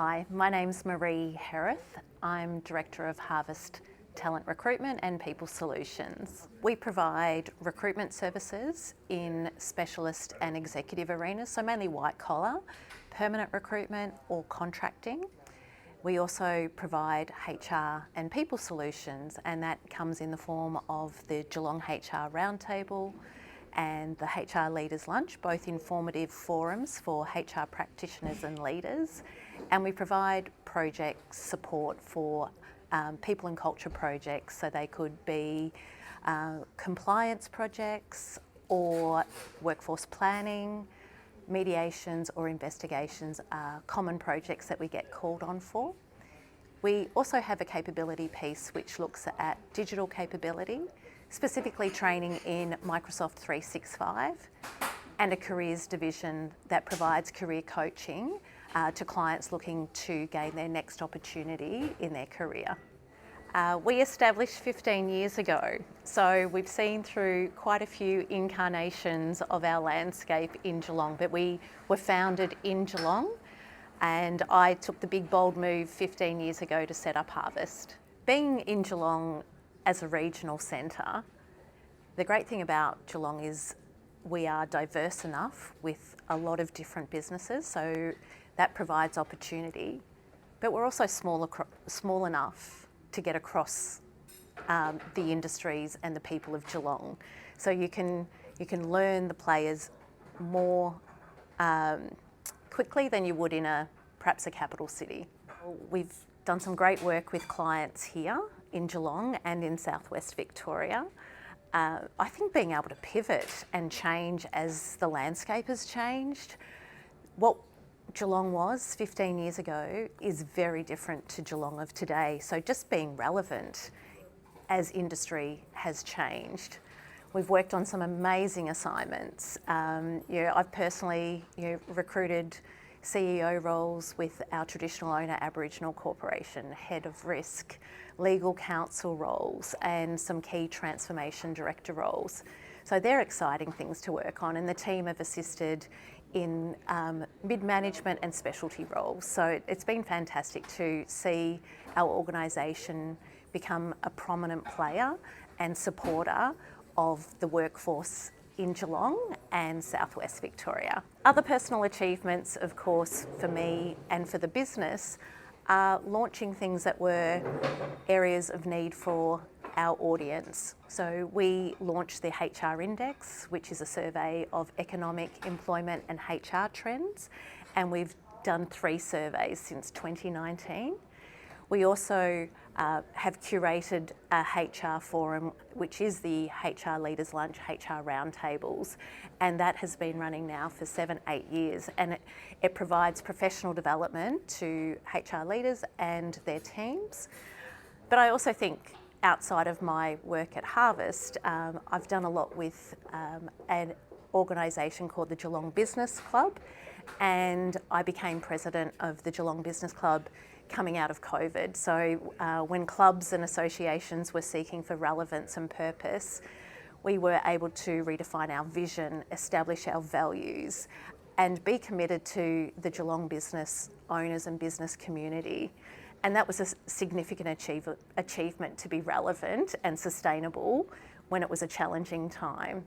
Hi, my name's Maree Herath. I'm Director of Harvest Talent Recruitment and People Solutions. We provide recruitment services in specialist and executive arenas, so mainly white collar, permanent recruitment or contracting. We also provide HR and People Solutions, and that comes in the form of the Geelong HR Roundtable and the HR Leaders Lunch, both informative forums for HR practitioners and leaders. And we provide project support for people and culture projects, so they could be compliance projects or workforce planning, mediations or investigations are common projects that we get called on for. We also have a capability piece which looks at digital capability, specifically training in Microsoft 365, and a careers division that provides career coaching to clients looking to gain their next opportunity in their career. We established 15 years ago, so we've seen through quite a few incarnations of our landscape in Geelong, but we were founded in Geelong, and I took the big bold move 15 years ago to set up Harvest. Being in Geelong as a regional centre, the great thing about Geelong is we are diverse enough with a lot of different businesses, so that provides opportunity, but we're also small enough to get across the industries and the people of Geelong. So you can learn the players more quickly than you would in perhaps a capital city. We've done some great work with clients here in Geelong and in southwest Victoria. I think being able to pivot and change as the landscape has changed. What Geelong was 15 years ago is very different to Geelong of today. So just being relevant as industry has changed. We've worked on some amazing assignments. I've personally recruited CEO roles with our traditional owner Aboriginal Corporation, head of risk, legal counsel roles, and some key transformation director roles. So they're exciting things to work on, and the team have assisted in mid-management and specialty roles. So it's been fantastic to see our organisation become a prominent player and supporter of the workforce in Geelong and southwest Victoria. Other personal achievements, of course, for me and for the business are launching things that were areas of need for our audience. So we launched the HR Index, which is a survey of economic, employment and HR trends, and we've done 3 surveys since 2019. We also have curated a HR forum, which is the HR Leaders Lunch, HR Roundtables, and that has been running now for 7-8 years, and it provides professional development to HR leaders and their teams. But I also think outside of my work at Harvest, I've done a lot with an organisation called the Geelong Business Club, and I became president of the Geelong Business Club coming out of COVID. So when clubs and associations were seeking for relevance and purpose, we were able to redefine our vision, establish our values, and be committed to the Geelong business owners and business community. And that was a significant achievement to be relevant and sustainable when it was a challenging time.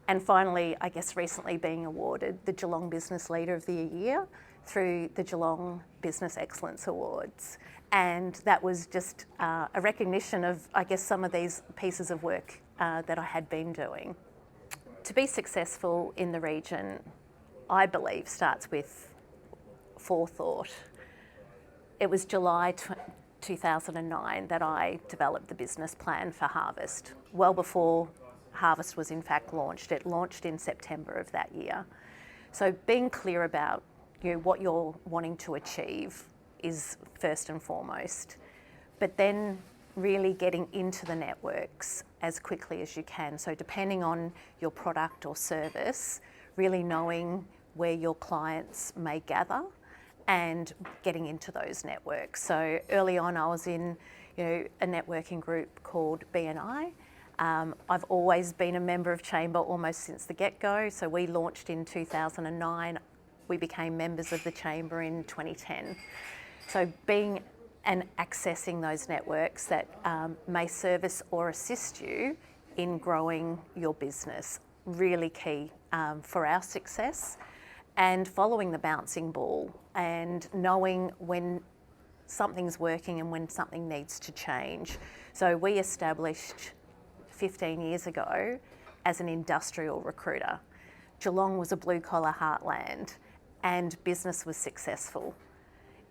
And finally, I guess recently being awarded the Geelong Business Leader of the Year through the Geelong Business Excellence Awards. And that was just a recognition of, I guess, some of these pieces of work that I had been doing. To be successful in the region, I believe, starts with forethought. It was July 2009 that I developed the business plan for Harvest, well before Harvest was in fact launched. It launched in September of that year. So being clear about what you're wanting to achieve is first and foremost, but then really getting into the networks as quickly as you can. So depending on your product or service, really knowing where your clients may gather and getting into those networks. So early on I was in a networking group called BNI. I've always been a member of Chamber almost since the get-go. So we launched in 2009. we became members of the Chamber in 2010. So being and accessing those networks that may service or assist you in growing your business, really key for our success. And following the bouncing ball and knowing when something's working and when something needs to change. So we established 15 years ago as an industrial recruiter. Geelong was a blue-collar heartland and business was successful.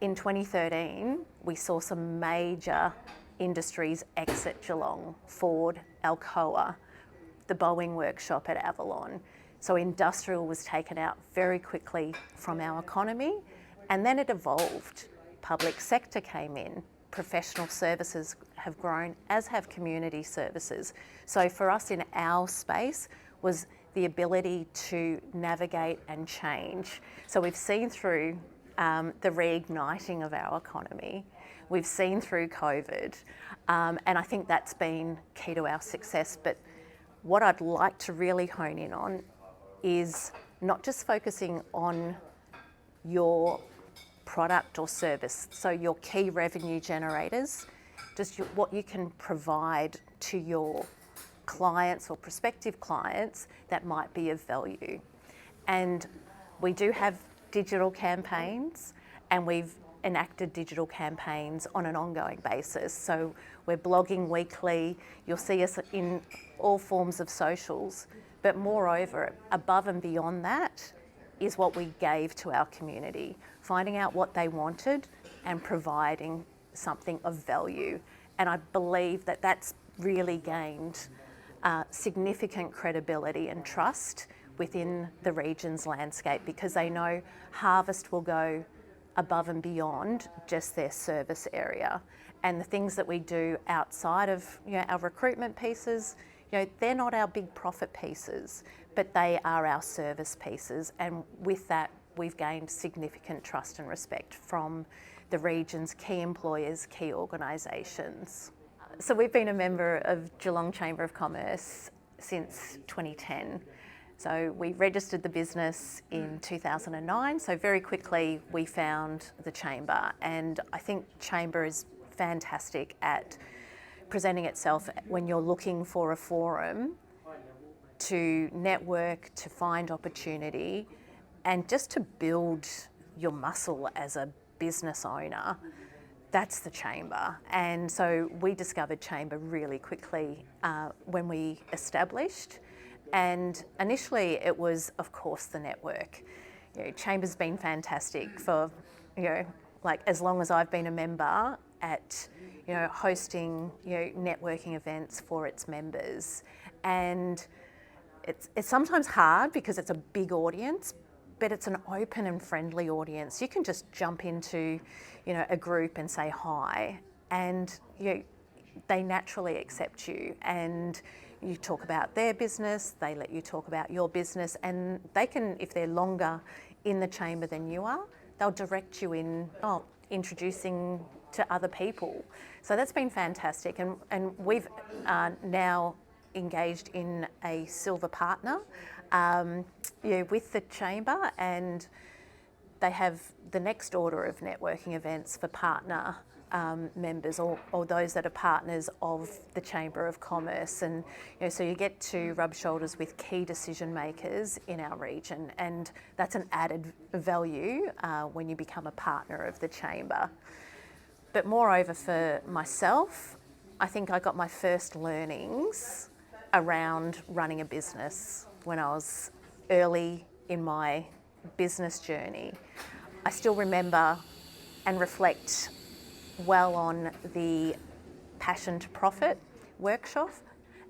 In 2013, we saw some major industries exit Geelong: Ford, Alcoa, the Boeing workshop at Avalon. So industrial was taken out very quickly from our economy, and then it evolved. Public sector came in, professional services have grown, as have community services. So for us in our space was the ability to navigate and change. So we've seen through the reigniting of our economy, we've seen through COVID, and I think that's been key to our success. But what I'd like to really hone in on is not just focusing on your product or service, so your key revenue generators, just what you can provide to your clients or prospective clients that might be of value. And we do have digital campaigns, and we've enacted digital campaigns on an ongoing basis. So we're blogging weekly, you'll see us in all forms of socials, but moreover, above and beyond that is what we gave to our community, finding out what they wanted and providing something of value. And I believe that that's really gained significant credibility and trust within the region's landscape, because they know Harvest will go above and beyond just their service area. And the things that we do outside of our recruitment pieces, they're not our big profit pieces, but they are our service pieces. And with that, we've gained significant trust and respect from the region's key employers, key organisations. So we've been a member of Geelong Chamber of Commerce since 2010. So we registered the business in 2009. So very quickly we found the Chamber, and I think Chamber is fantastic at presenting itself when you're looking for a forum to network, to find opportunity, and just to build your muscle as a business owner. That's the Chamber. And so we discovered Chamber really quickly when we established. And initially it was, of course, the network. Chamber's been fantastic for, like as long as I've been a member at, hosting, networking events for its members. And it's sometimes hard because it's a big audience, but it's an open and friendly audience. You can just jump into, a group and say hi, and they naturally accept you, and you talk about their business, they let you talk about your business, and they can, if they're longer in the Chamber than you are, they'll direct you in introducing to other people. So that's been fantastic, and we've now engaged in a silver partner with the Chamber, and they have the next order of networking events for partner members or those that are partners of the Chamber of Commerce. And so you get to rub shoulders with key decision makers in our region, and that's an added value when you become a partner of the Chamber. But moreover, for myself, I think I got my first learnings around running a business when I was early in my business journey. I still remember and reflect well on the Passion to Profit workshop,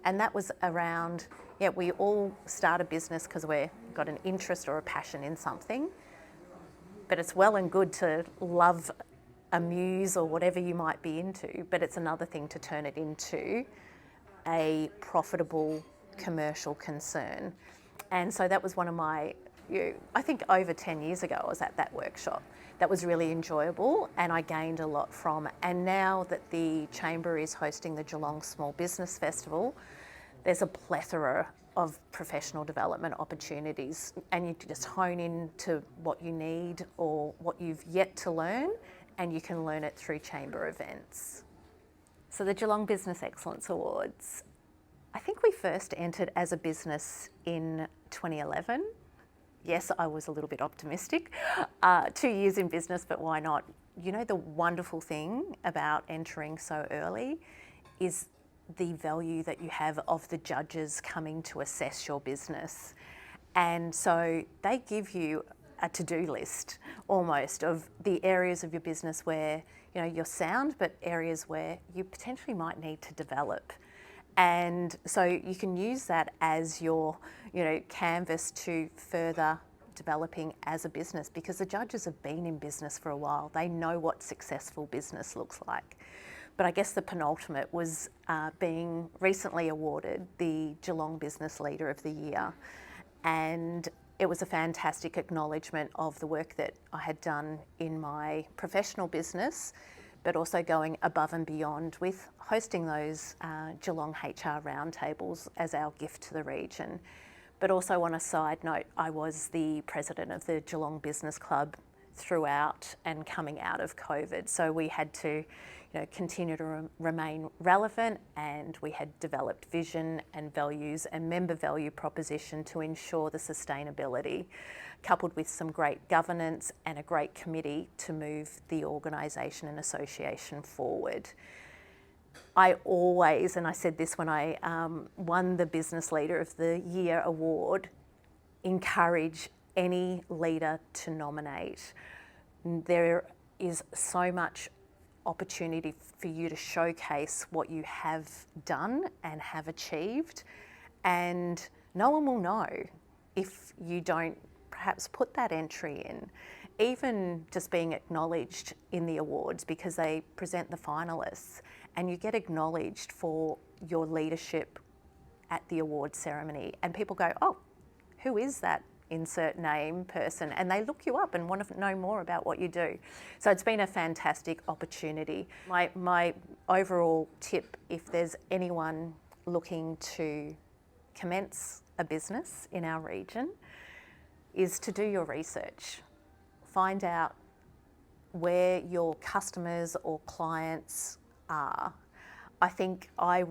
and that was around, we all start a business because we've got an interest or a passion in something, but it's well and good to love a muse or whatever you might be into, but it's another thing to turn it into a profitable commercial concern. And so that was one of my, I think over 10 years ago I was at that workshop. That was really enjoyable, and I gained a lot from it. And now that the Chamber is hosting the Geelong Small Business Festival, there's a plethora of professional development opportunities, and you just hone in to what you need or what you've yet to learn, and you can learn it through chamber events. So the Geelong Business Excellence Awards, I think we first entered as a business in 2011. Yes, I was a little bit optimistic. 2 years in business, but why not? You know, the wonderful thing about entering so early is the value that you have of the judges coming to assess your business. And so they give you a to-do list almost of the areas of your business where, you know, you're sound, but areas where you potentially might need to develop. And so you can use that as your, you know, canvas to further developing as a business, because the judges have been in business for a while. They know what successful business looks like. But I guess the penultimate was being recently awarded the Geelong Business Leader of the Year. And it was a fantastic acknowledgement of the work that I had done in my professional business, but also going above and beyond with hosting those Geelong HR roundtables as our gift to the region. But also, on a side note, I was the president of the Geelong Business Club throughout and coming out of COVID. So we had to, you know, continue to remain relevant, and we had developed vision and values and member value proposition to ensure the sustainability, coupled with some great governance and a great committee to move the organisation and association forward. I always, and I said this when I won the Business Leader of the Year award, encourage any leader to nominate. There is so much opportunity for you to showcase what you have done and have achieved, and no one will know if you don't perhaps put that entry in. Even just being acknowledged in the awards, because they present the finalists and you get acknowledged for your leadership at the award ceremony, and people go, oh, who is that insert name person? And they look you up and want to know more about what you do. So it's been a fantastic opportunity. My overall tip, if there's anyone looking to commence a business in our region, is to do your research. Find out where your customers or clients are. I think I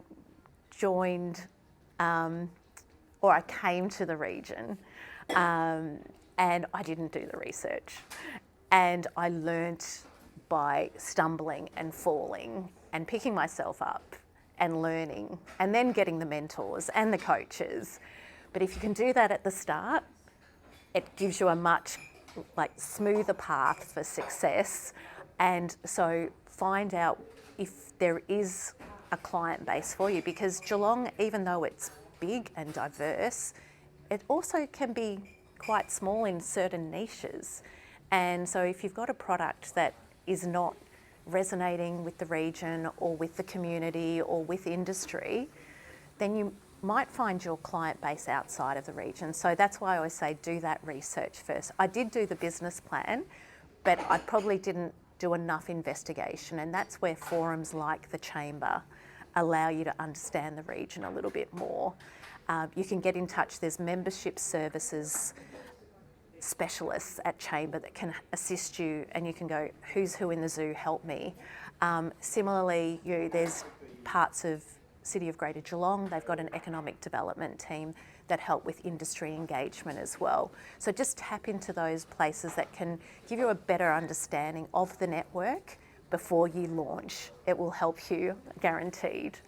joined, or I came to the region, and I didn't do the research. And I learnt by stumbling and falling and picking myself up and learning, and then getting the mentors and the coaches. But if you can do that at the start, it gives you a much smoother path for success. And so find out if there is a client base for you, because Geelong, even though it's big and diverse, it also can be quite small in certain niches. And so if you've got a product that is not resonating with the region or with the community or with industry, then you might find your client base outside of the region. So that's why I always say do that research first. I did do the business plan, but I probably didn't do enough investigation, and that's where forums like the Chamber allow you to understand the region a little bit more. You can get in touch. There's membership services specialists at Chamber that can assist you, and you can go, who's who in the zoo, help me. Similarly, there's parts of City of Greater Geelong, they've got an economic development team that help with industry engagement as well. So just tap into those places that can give you a better understanding of the network before you launch. It will help you, guaranteed.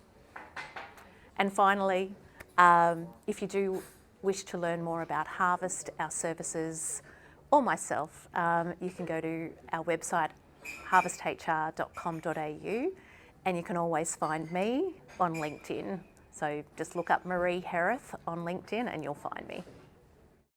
And finally, if you do wish to learn more about Harvest, our services, or myself, you can go to our website, harvesthr.com.au, and you can always find me on LinkedIn. So just look up Maree Herath on LinkedIn and you'll find me.